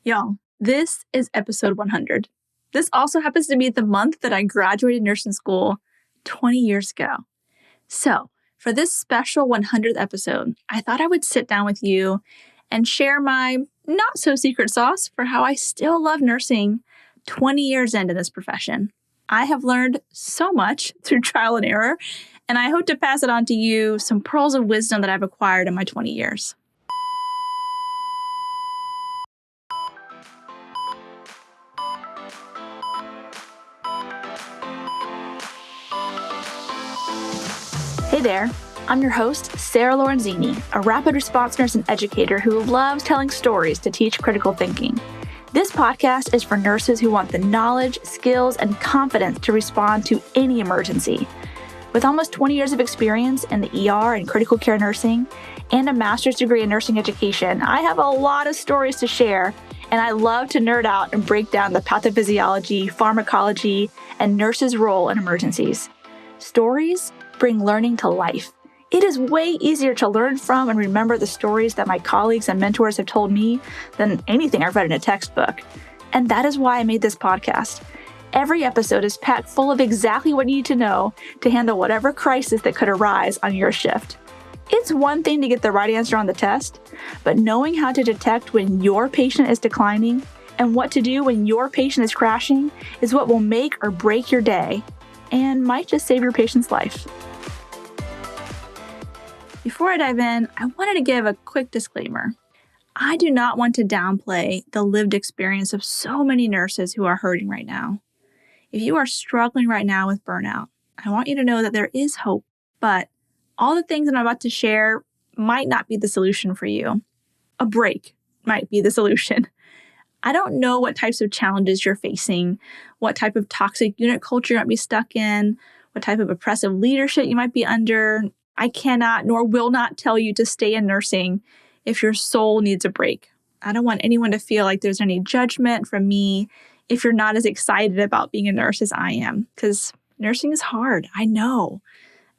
Y'all, this is episode 100. This also happens to be the month that I graduated nursing school 20 years ago. So, for this special 100th episode, I thought I would sit down with you and share my not-so-secret sauce for how I still love nursing 20 years into this profession. I have learned so much through trial and error, and I hope to pass it on to you, some pearls of wisdom that I've acquired in my 20 years. Hey there, I'm your host, Sarah Lorenzini, a rapid response nurse and educator who loves telling stories to teach critical thinking. This podcast is for nurses who want the knowledge, skills, and confidence to respond to any emergency. With almost 20 years of experience in the ER and critical care nursing, and a master's degree in nursing education, I have a lot of stories to share, and I love to nerd out and break down the pathophysiology, pharmacology, and nurses' role in emergencies. Stories bring learning to life. It is way easier to learn from and remember the stories that my colleagues and mentors have told me than anything I've read in a textbook. And that is why I made this podcast. Every episode is packed full of exactly what you need to know to handle whatever crisis that could arise on your shift. It's one thing to get the right answer on the test, but knowing how to detect when your patient is declining and what to do when your patient is crashing is what will make or break your day and might just save your patient's life. Before I dive in, I wanted to give a quick disclaimer. I do not want to downplay the lived experience of so many nurses who are hurting right now. If you are struggling right now with burnout, I want you to know that there is hope, but all the things that I'm about to share might not be the solution for you. A break might be the solution. I don't know what types of challenges you're facing, what type of toxic unit culture you might be stuck in, what type of oppressive leadership you might be under. I cannot nor will not tell you to stay in nursing if your soul needs a break. I don't want anyone to feel like there's any judgment from me if you're not as excited about being a nurse as I am, because nursing is hard, I know,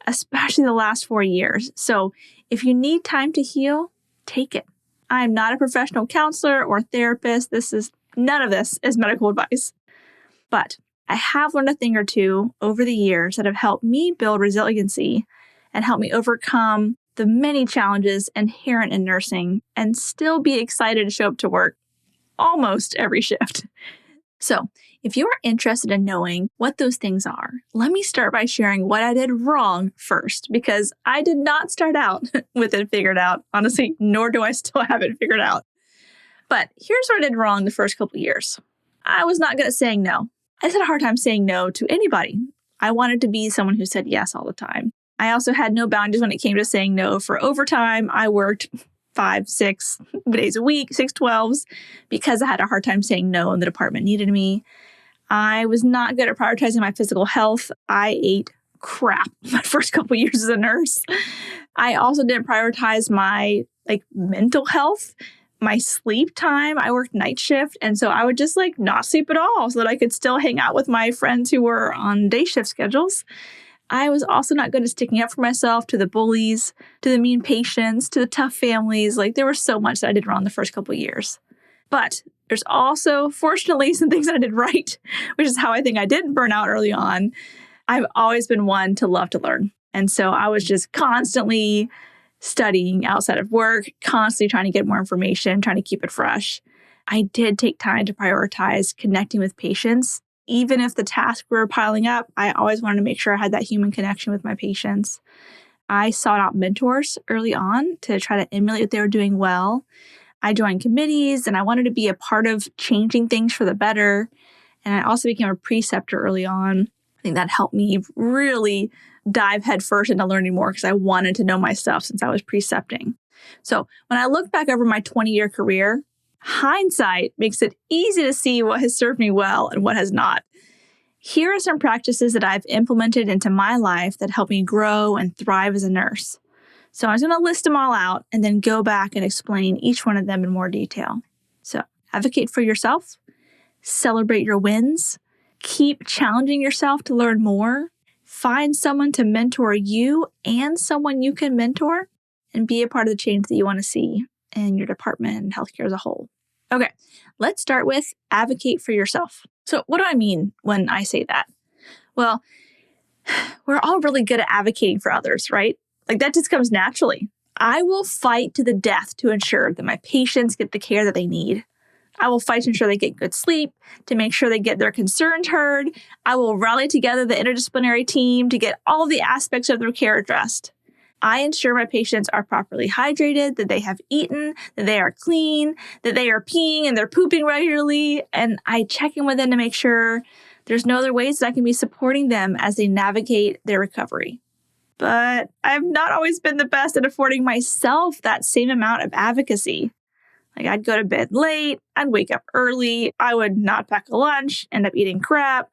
especially the last 4 years. So if you need time to heal, take it. I'm not a professional counselor or therapist. None of this is medical advice. But I have learned a thing or two over the years that have helped me build resiliency and help me overcome the many challenges inherent in nursing and still be excited to show up to work almost every shift. So, if you are interested in knowing what those things are, let me start by sharing what I did wrong first, because I did not start out with it figured out, honestly, nor do I still have it figured out. But here's what I did wrong the first couple of years. I was not good at saying no. I just had a hard time saying no to anybody. I wanted to be someone who said yes all the time. I also had no boundaries when it came to saying no for overtime. I worked 5, 6 days a week, 6 12s, because I had a hard time saying no and the department needed me. I was not good at prioritizing my physical health. I ate crap my first couple years as a nurse. I also didn't prioritize my mental health, my sleep time. I worked night shift, and so I would just not sleep at all so that I could still hang out with my friends who were on day shift schedules. I was also not good at sticking up for myself to the bullies, to the mean patients, to the tough families. There was so much that I did wrong the first couple of years. But there's also, fortunately, some things that I did right, which is how I think I didn't burn out early on. I've always been one to love to learn. And so I was just constantly studying outside of work, constantly trying to get more information, trying to keep it fresh. I did take time to prioritize connecting with patients. Even if the tasks were piling up, I always wanted to make sure I had that human connection with my patients. I sought out mentors early on to try to emulate what they were doing well. I joined committees, and I wanted to be a part of changing things for the better. And I also became a preceptor early on. I think that helped me really dive headfirst into learning more because I wanted to know my stuff since I was precepting. So when I look back over my 20-year career, hindsight makes it easy to see what has served me well and what has not. Here are some practices that I've implemented into my life that help me grow and thrive as a nurse. So I'm just going to list them all out and then go back and explain each one of them in more detail. So advocate for yourself, celebrate your wins, keep challenging yourself to learn more, find someone to mentor you and someone you can mentor, and be a part of the change that you want to see in your department and healthcare as a whole. Okay, let's start with advocate for yourself. So, what do I mean when I say that? Well, we're all really good at advocating for others, right? Like that just comes naturally. I will fight to the death to ensure that my patients get the care that they need. I will fight to ensure they get good sleep, to make sure they get their concerns heard. I will rally together the interdisciplinary team to get all the aspects of their care addressed. I ensure my patients are properly hydrated, that they have eaten, that they are clean, that they are peeing and they're pooping regularly. And I check in with them to make sure there's no other ways that I can be supporting them as they navigate their recovery. But I've not always been the best at affording myself that same amount of advocacy. Like I'd go to bed late, I'd wake up early, I would not pack a lunch, end up eating crap.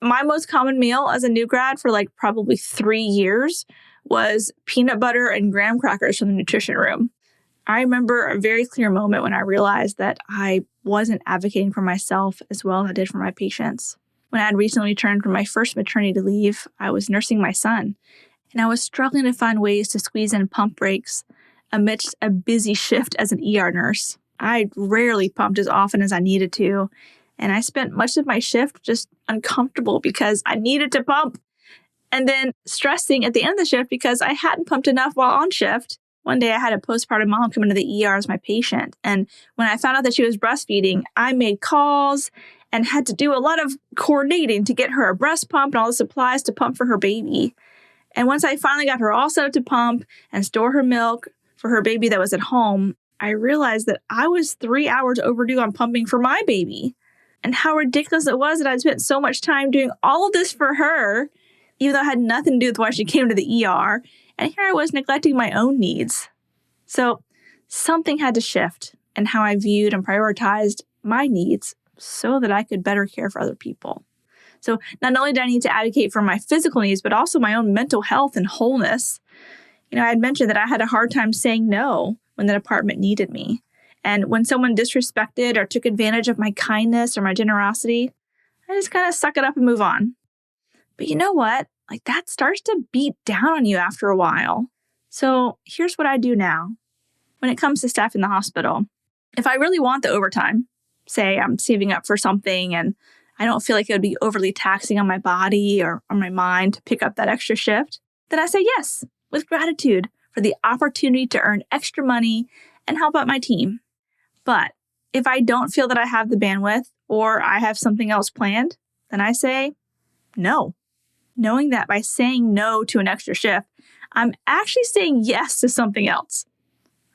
My most common meal as a new grad for like probably 3 years was peanut butter and graham crackers from the nutrition room. I remember a very clear moment when I realized that I wasn't advocating for myself as well as I did for my patients. When I had recently returned from my first maternity leave, I was nursing my son, and I was struggling to find ways to squeeze in pump breaks amidst a busy shift as an ER nurse. I rarely pumped as often as I needed to, and I spent much of my shift just uncomfortable because I needed to pump, and then stressing at the end of the shift because I hadn't pumped enough while on shift. One day I had a postpartum mom come into the ER as my patient, and when I found out that she was breastfeeding, I made calls and had to do a lot of coordinating to get her a breast pump and all the supplies to pump for her baby. And once I finally got her all set up to pump and store her milk for her baby that was at home, I realized that I was 3 hours overdue on pumping for my baby. And how ridiculous it was that I'd spent so much time doing all of this for her, even though it had nothing to do with why she came to the ER. And here I was neglecting my own needs. So something had to shift in how I viewed and prioritized my needs so that I could better care for other people. So not only did I need to advocate for my physical needs, but also my own mental health and wholeness. I had mentioned that I had a hard time saying no when the department needed me. And when someone disrespected or took advantage of my kindness or my generosity, I just kind of suck it up and move on. But you know what? Like that starts to beat down on you after a while. So here's what I do now. When it comes to staff in the hospital, if I really want the overtime, say I'm saving up for something and I don't feel like it would be overly taxing on my body or on my mind to pick up that extra shift, then I say yes, with gratitude for the opportunity to earn extra money and help out my team. But if I don't feel that I have the bandwidth or I have something else planned, then I say no. Knowing that by saying no to an extra shift, I'm actually saying yes to something else.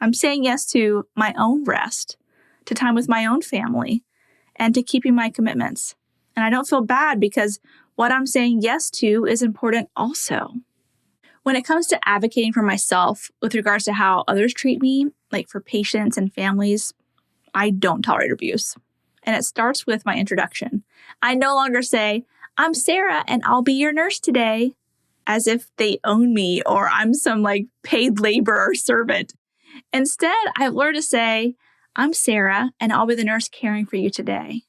I'm saying yes to my own rest, to time with my own family, and to keeping my commitments. And I don't feel bad because what I'm saying yes to is important also. When it comes to advocating for myself with regards to how others treat me, like for patients and families, I don't tolerate abuse. And it starts with my introduction. I no longer say, I'm Sarah and I'll be your nurse today, as if they own me or I'm some like paid labor or servant. Instead, I've learned to say, I'm Sarah and I'll be the nurse caring for you today.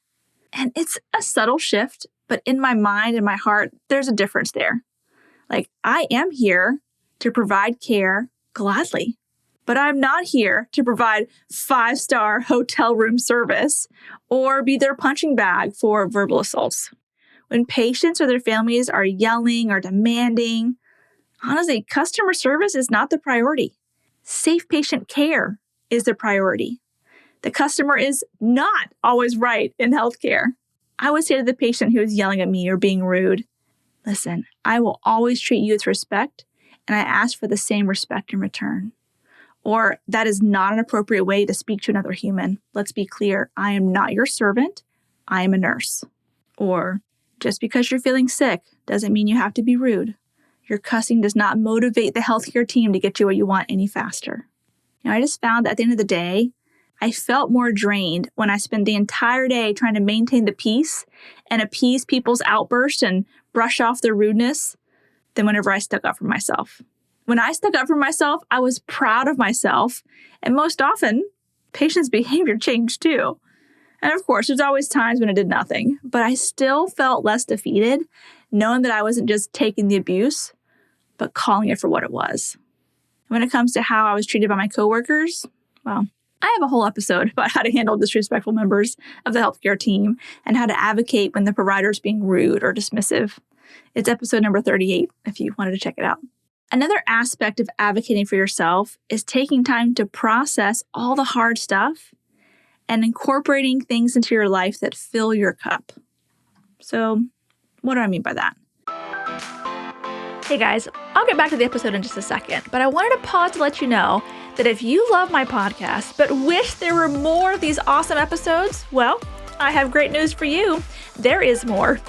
And it's a subtle shift, but in my mind and my heart, there's a difference there. Like I am here to provide care gladly, but I'm not here to provide 5-star hotel room service or be their punching bag for verbal assaults. When patients or their families are yelling or demanding, honestly, customer service is not the priority. Safe patient care is the priority. The customer is not always right in healthcare. I would say to the patient who is yelling at me or being rude, listen, I will always treat you with respect, and I ask for the same respect in return. Or that is not an appropriate way to speak to another human. Let's be clear, I am not your servant, I am a nurse. Or just because you're feeling sick doesn't mean you have to be rude. Your cussing does not motivate the healthcare team to get you what you want any faster. I just found that at the end of the day, I felt more drained when I spent the entire day trying to maintain the peace and appease people's outbursts and brush off their rudeness than whenever I stuck up for myself. When I stuck up for myself, I was proud of myself, and most often, patients' behavior changed too. And of course, there's always times when I did nothing, but I still felt less defeated, knowing that I wasn't just taking the abuse, but calling it for what it was. When it comes to how I was treated by my coworkers, well, I have a whole episode about how to handle disrespectful members of the healthcare team and how to advocate when the provider is being rude or dismissive. It's episode number 38 if you wanted to check it out. Another aspect of advocating for yourself is taking time to process all the hard stuff and incorporating things into your life that fill your cup. So, what do I mean by that? Hey guys, I'll get back to the episode in just a second, but I wanted to pause to let you know that if you love my podcast but wish there were more of these awesome episodes, well, I have great news for you. There is more.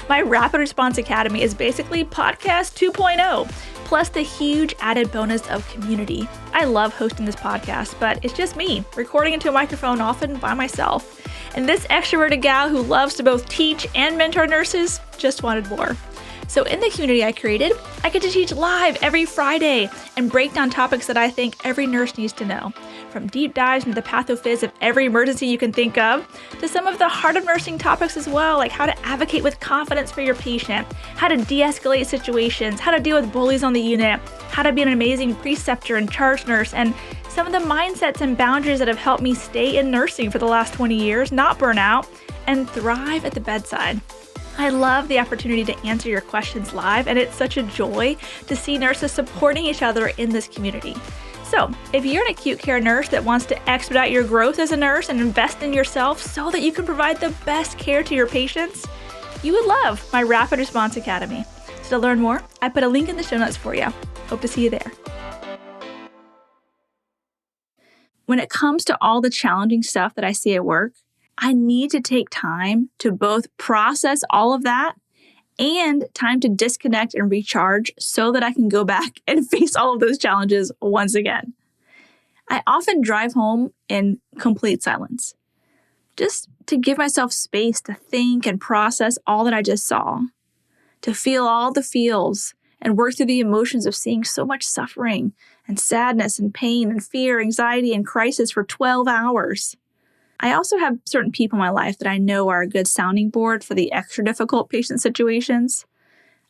My Rapid Response Academy is basically podcast 2.0, plus the huge added bonus of community. I love hosting this podcast, but it's just me, recording into a microphone often by myself. And this extroverted gal who loves to both teach and mentor nurses just wanted more. So in the community I created, I get to teach live every Friday and break down topics that I think every nurse needs to know. From deep dives into the pathophys of every emergency you can think of, to some of the heart of nursing topics as well, like how to advocate with confidence for your patient, how to de-escalate situations, how to deal with bullies on the unit, how to be an amazing preceptor and charge nurse, and some of the mindsets and boundaries that have helped me stay in nursing for the last 20 years, not burn out, and thrive at the bedside. I love the opportunity to answer your questions live, and it's such a joy to see nurses supporting each other in this community. So, if you're an acute care nurse that wants to expedite your growth as a nurse and invest in yourself so that you can provide the best care to your patients, you would love my Rapid Response Academy. So to learn more, I put a link in the show notes for you. Hope to see you there. When it comes to all the challenging stuff that I see at work, I need to take time to both process all of that and time to disconnect and recharge so that I can go back and face all of those challenges once again. I often drive home in complete silence, just to give myself space to think and process all that I just saw, to feel all the feels and work through the emotions of seeing so much suffering and sadness and pain and fear, anxiety, and crisis for 12 hours. I also have certain people in my life that I know are a good sounding board for the extra difficult patient situations.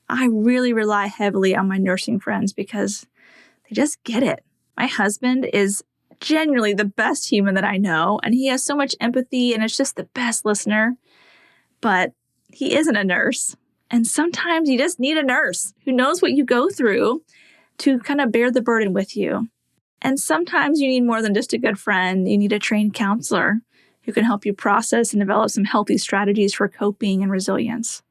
I really rely heavily on my nursing friends because they just get it. My husband is genuinely the best human that I know, and he has so much empathy and is just the best listener. But he isn't a nurse. And sometimes you just need a nurse who knows what you go through to kind of bear the burden with you. And sometimes you need more than just a good friend. You need a trained counselor who can help you process and develop some healthy strategies for coping and resilience.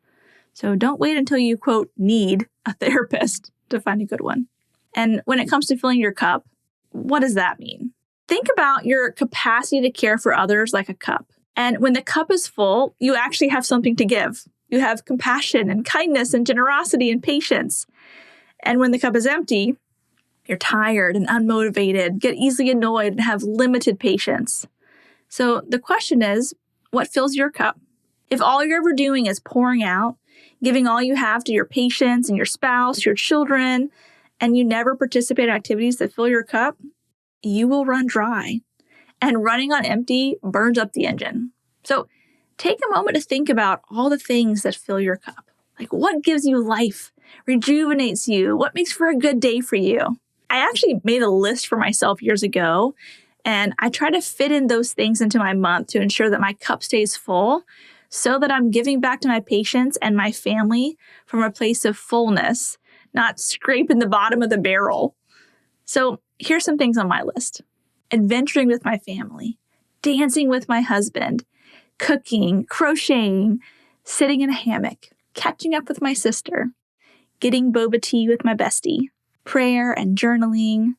So don't wait until you, quote, need a therapist to find a good one. And when it comes to filling your cup, what does that mean? Think about your capacity to care for others like a cup. And when the cup is full, you actually have something to give. You have compassion and kindness and generosity and patience. And when the cup is empty, you're tired and unmotivated, get easily annoyed, and have limited patience. So the question is, what fills your cup? If all you're ever doing is pouring out, giving all you have to your patients and your spouse, your children, and you never participate in activities that fill your cup, you will run dry. And running on empty burns up the engine. So take a moment to think about all the things that fill your cup. Like what gives you life, rejuvenates you, what makes for a good day for you? I actually made a list for myself years ago, and I try to fit in those things into my month to ensure that my cup stays full so that I'm giving back to my patients and my family from a place of fullness, not scraping the bottom of the barrel. So here's some things on my list. Adventuring with my family, dancing with my husband, cooking, crocheting, sitting in a hammock, catching up with my sister, getting boba tea with my bestie, prayer and journaling,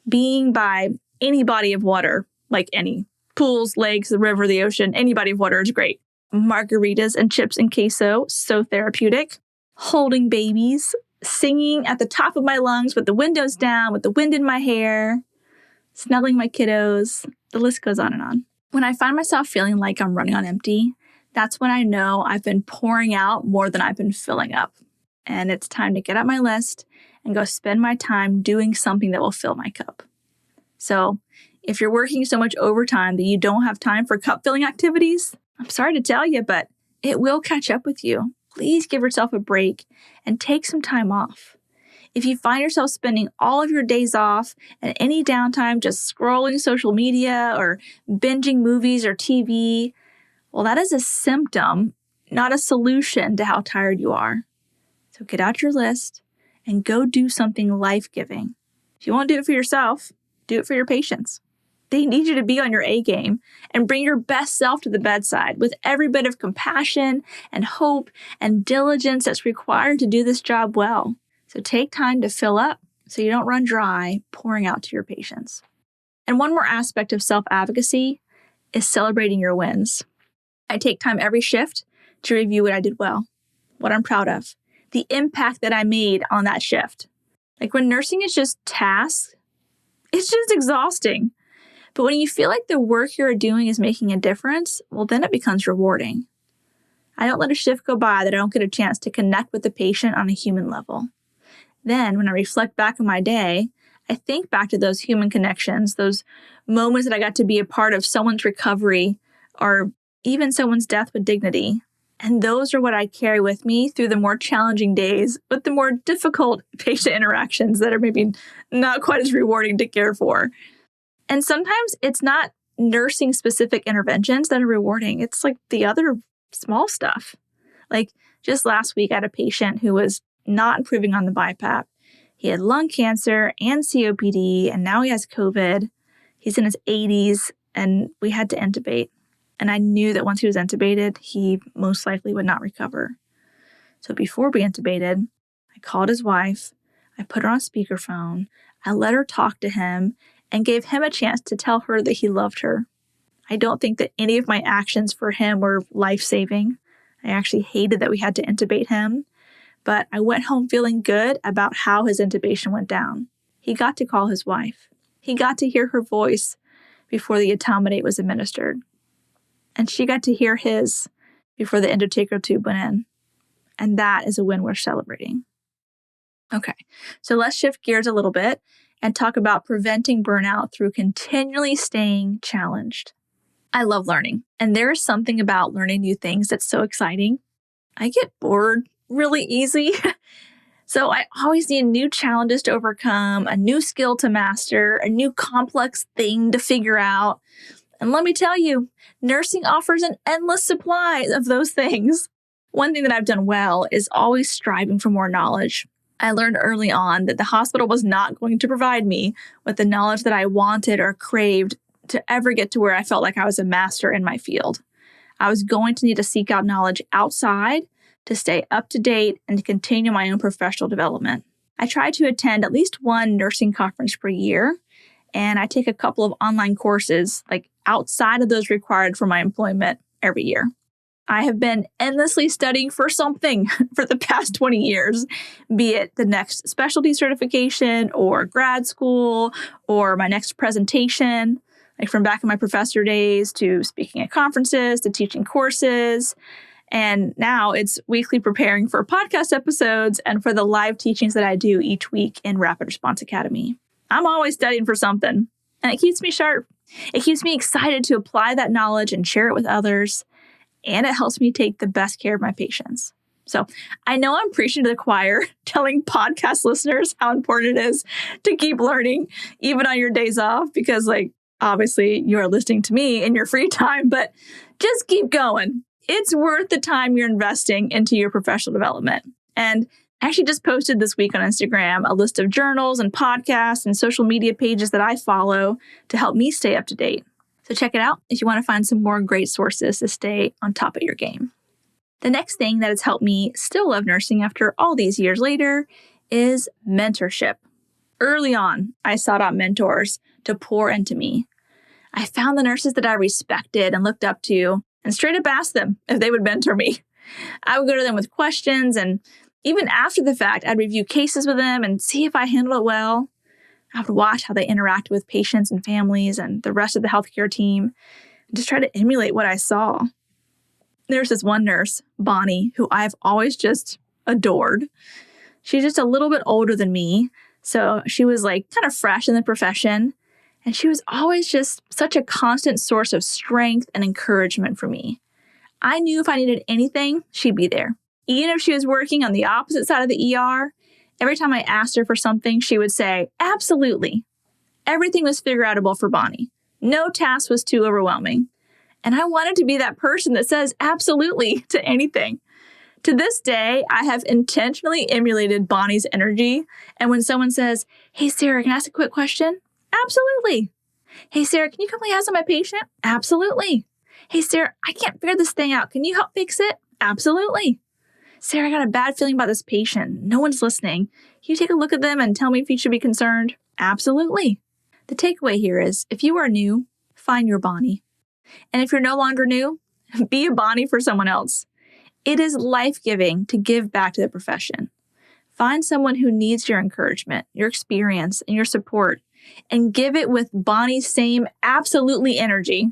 being by any body of water, like any pools, lakes, the river, the ocean, any body of water is great. Margaritas and chips and queso, so therapeutic. Holding babies, singing at the top of my lungs with the windows down, with the wind in my hair, snuggling my kiddos. The list goes on and on. When I find myself feeling like I'm running on empty, that's when I know I've been pouring out more than I've been filling up. And it's time to get up my list and go spend my time doing something that will fill my cup. So if you're working so much overtime that you don't have time for cup filling activities, I'm sorry to tell you, but it will catch up with you. Please give yourself a break and take some time off. If you find yourself spending all of your days off and any downtime just scrolling social media or binging movies or TV, well, that is a symptom, not a solution to how tired you are. So get out your list and go do something life-giving. If you won't do it for yourself, do it for your patients. They need you to be on your A game and bring your best self to the bedside with every bit of compassion and hope and diligence that's required to do this job well. So take time to fill up so you don't run dry pouring out to your patients. And one more aspect of self-advocacy is celebrating your wins. I take time every shift to review what I did well, what I'm proud of, the impact that I made on that shift. Like when nursing is just tasks, it's just exhausting. But when you feel like the work you're doing is making a difference, well, then it becomes rewarding. I don't let a shift go by that I don't get a chance to connect with the patient on a human level. Then, when I reflect back on my day, I think back to those human connections, those moments that I got to be a part of someone's recovery or even someone's death with dignity. And those are what I carry with me through the more challenging days with the more difficult patient interactions that are maybe not quite as rewarding to care for. And sometimes it's not nursing-specific interventions that are rewarding. It's like the other small stuff. Like just last week, I had a patient who was not improving on the BiPAP. He had lung cancer and COPD, and now he has COVID. He's in his 80s, and we had to intubate. And I knew that once he was intubated, he most likely would not recover. So before we intubated, I called his wife. I put her on speakerphone. I let her talk to him and gave him a chance to tell her that he loved her. I don't think that any of my actions for him were life-saving. I actually hated that we had to intubate him, but I went home feeling good about how his intubation went down. He got to call his wife. He got to hear her voice before the etomidate was administered. And she got to hear his before the endotracheal tube went in. And that is a win worth celebrating. Okay, so let's shift gears a little bit and talk about preventing burnout through continually staying challenged. I love learning, and there is something about learning new things that's so exciting. I get bored really easy, so I always need new challenges to overcome, a new skill to master, a new complex thing to figure out. And let me tell you, nursing offers an endless supply of those things. One thing that I've done well is always striving for more knowledge. I learned early on that the hospital was not going to provide me with the knowledge that I wanted or craved to ever get to where I felt like I was a master in my field. I was going to need to seek out knowledge outside to stay up to date and to continue my own professional development. I try to attend at least one nursing conference per year, and I take a couple of online courses like outside of those required for my employment every year. I have been endlessly studying for something for the past 20 years, be it the next specialty certification or grad school or my next presentation, like from back in my professor days to speaking at conferences to teaching courses. And now it's weekly preparing for podcast episodes and for the live teachings that I do each week in Rapid Response Academy. I'm always studying for something, and it keeps me sharp. It keeps me excited to apply that knowledge and share it with others. And it helps me take the best care of my patients. So I know I'm preaching to the choir, telling podcast listeners how important it is to keep learning, even on your days off, because obviously you are listening to me in your free time, but just keep going. It's worth the time you're investing into your professional development. And I actually just posted this week on Instagram a list of journals and podcasts and social media pages that I follow to help me stay up to date. So check it out if you want to find some more great sources to stay on top of your game. The next thing that has helped me still love nursing after all these years later is mentorship. Early on, I sought out mentors to pour into me. I found the nurses that I respected and looked up to and straight up asked them if they would mentor me. I would go to them with questions, and even after the fact, I'd review cases with them and see if I handled it well. I would watch how they interact with patients and families and the rest of the healthcare team and just try to emulate what I saw. There's this one nurse, Bonnie, who I've always just adored. She's just a little bit older than me, so she was kind of fresh in the profession, and she was always just such a constant source of strength and encouragement for me. I knew if I needed anything, she'd be there. Even if she was working on the opposite side of the ER, Every time I asked her for something, she would say, absolutely. Everything was figure-outable for Bonnie. No task was too overwhelming. And I wanted to be that person that says absolutely to anything. To this day, I have intentionally emulated Bonnie's energy. And when someone says, hey, Sarah, can I ask a quick question? Absolutely. Hey, Sarah, can you come lay eyes on my patient? Absolutely. Hey, Sarah, I can't figure this thing out. Can you help fix it? Absolutely. Sarah, I got a bad feeling about this patient. No one's listening. Can you take a look at them and tell me if you should be concerned? Absolutely. The takeaway here is, if you are new, find your Bonnie. And if you're no longer new, be a Bonnie for someone else. It is life-giving to give back to the profession. Find someone who needs your encouragement, your experience, and your support, and give it with Bonnie's same absolutely energy.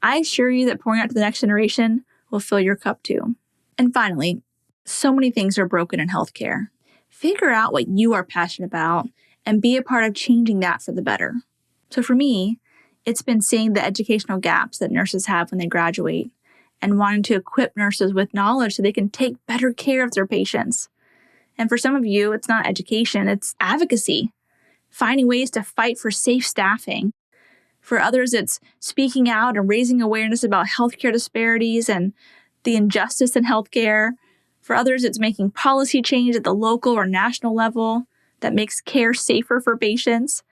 I assure you that pouring out to the next generation will fill your cup too. And finally, so many things are broken in healthcare. Figure out what you are passionate about and be a part of changing that for the better. So for me, it's been seeing the educational gaps that nurses have when they graduate and wanting to equip nurses with knowledge so they can take better care of their patients. And for some of you, it's not education, it's advocacy, finding ways to fight for safe staffing. For others, it's speaking out and raising awareness about healthcare disparities and the injustice in healthcare. For others, it's making policy change at the local or national level that makes care safer for patients.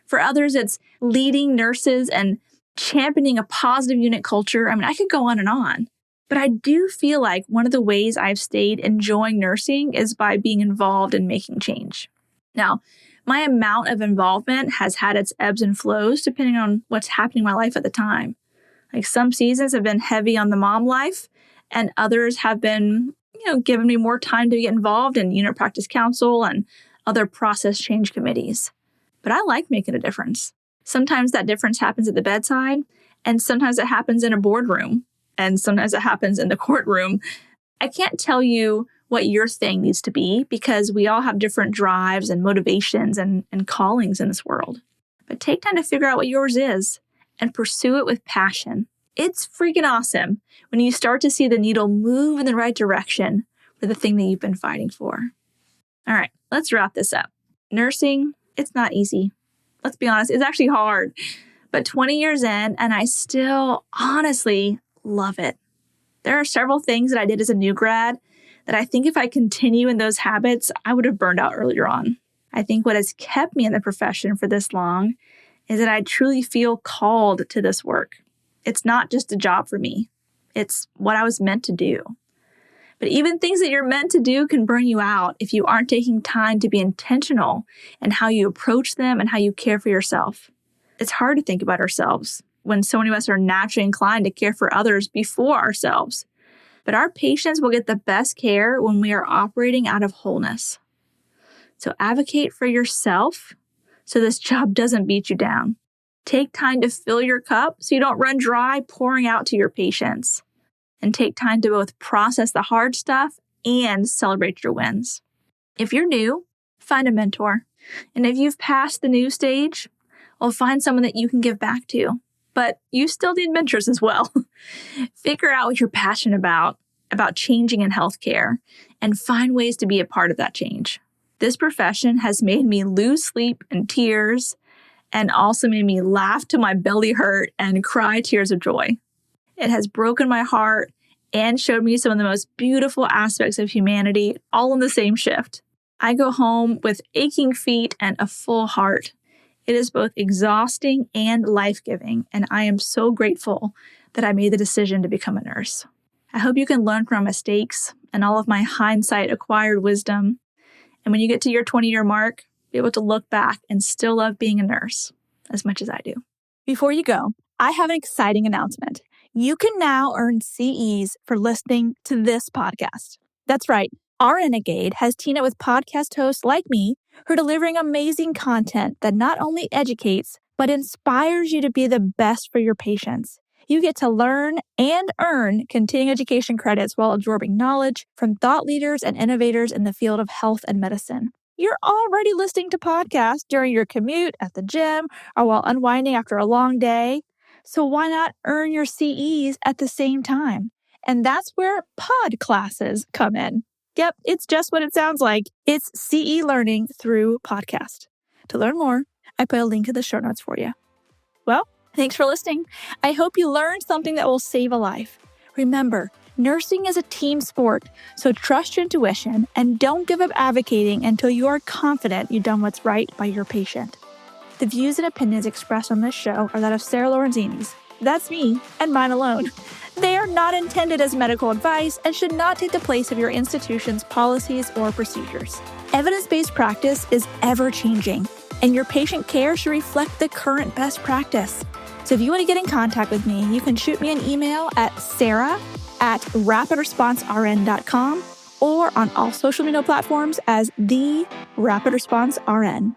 For others, it's leading nurses and championing a positive unit culture. I mean, I could go on and on. But I do feel like one of the ways I've stayed enjoying nursing is by being involved in making change. Now, my amount of involvement has had its ebbs and flows depending on what's happening in my life at the time. Like some seasons have been heavy on the mom life, and others have been, giving me more time to get involved in unit practice council and other process change committees. But I like making a difference. Sometimes that difference happens at the bedside, and sometimes it happens in a boardroom, and sometimes it happens in the courtroom. I can't tell you what your thing needs to be because we all have different drives and motivations and callings in this world. But take time to figure out what yours is and pursue it with passion. It's freaking awesome when you start to see the needle move in the right direction for the thing that you've been fighting for. All right, let's wrap this up. Nursing, it's not easy. Let's be honest, it's actually hard. But 20 years in, and I still honestly love it. There are several things that I did as a new grad that I think if I continue in those habits, I would have burned out earlier on. I think what has kept me in the profession for this long is that I truly feel called to this work. It's not just a job for me. It's what I was meant to do. But even things that you're meant to do can burn you out if you aren't taking time to be intentional in how you approach them and how you care for yourself. It's hard to think about ourselves when so many of us are naturally inclined to care for others before ourselves. But our patients will get the best care when we are operating out of wholeness. So advocate for yourself so this job doesn't beat you down. Take time to fill your cup so you don't run dry pouring out to your patients. And take time to both process the hard stuff and celebrate your wins. If you're new, find a mentor. And if you've passed the new stage, well, find someone that you can give back to. But you still need mentors as well. Figure out what you're passionate about changing in healthcare, and find ways to be a part of that change. This profession has made me lose sleep and tears, and also made me laugh till my belly hurt and cry tears of joy. It has broken my heart and showed me some of the most beautiful aspects of humanity all in the same shift. I go home with aching feet and a full heart. It is both exhausting and life-giving, and I am so grateful that I made the decision to become a nurse. I hope you can learn from my mistakes and all of my hindsight acquired wisdom. And when you get to your 20-year mark, be able to look back and still love being a nurse as much as I do. Before you go, I have an exciting announcement. You can now earn CEs for listening to this podcast. That's right. Our Renegade has teamed up with podcast hosts like me who are delivering amazing content that not only educates, but inspires you to be the best for your patients. You get to learn and earn continuing education credits while absorbing knowledge from thought leaders and innovators in the field of health and medicine. You're already listening to podcasts during your commute, at the gym, or while unwinding after a long day. So why not earn your CEs at the same time? And that's where pod classes come in. Yep, it's just what it sounds like. It's CE Learning through podcast. To learn more, I put a link in the show notes for you. Well, thanks for listening. I hope you learned something that will save a life. Remember, nursing is a team sport, so trust your intuition and don't give up advocating until you are confident you've done what's right by your patient. The views and opinions expressed on this show are that of Sarah Lorenzini's. That's me and mine alone. They are not intended as medical advice and should not take the place of your institution's policies or procedures. Evidence-based practice is ever-changing, and your patient care should reflect the current best practice. So if you want to get in contact with me, you can shoot me an email at sarah@rapidresponsern.com or on all social media platforms as the Rapid Response RN.